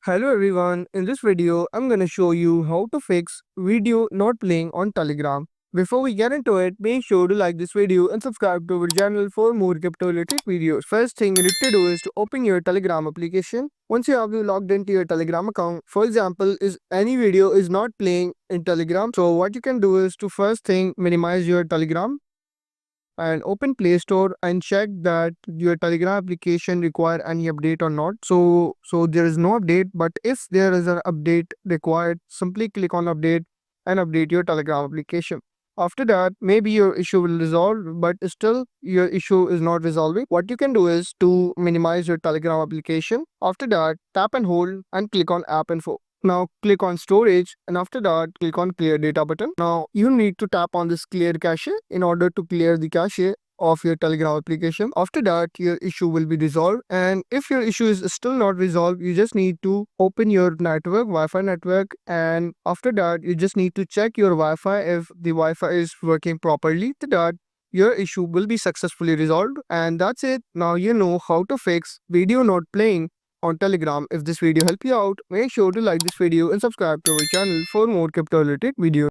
Hello everyone, in this video I'm gonna show you how to fix video not playing on Telegram. Before we get into it, make sure to like this video and subscribe to our channel for more crypto related videos. First thing you need to do is to open your Telegram application. Once you have logged into your Telegram account, for example, is any video is not playing in Telegram. So what you can do is to first thing minimize your Telegram and open Play Store and check that your Telegram application require any update or not. So there is no update, but if there is an update required, simply click on update and update your Telegram application. After that, maybe your issue will resolve, but still your issue is not resolving. What you can do is to minimize your Telegram application. After that, tap and hold and click on app info. Now click on storage and after that click on clear data button. Now you need to tap on this clear cache in order to clear the cache of your Telegram application. After that your issue will be resolved, and if your issue is still not resolved, you just need to open your network, Wi-Fi network, and after that you just need to check your Wi-Fi if the Wi-Fi is working properly. After that your issue will be successfully resolved, and that's it. Now you know how to fix video not playing on Telegram. If this video helped you out, make sure to like this video and subscribe to our channel for more crypto related videos.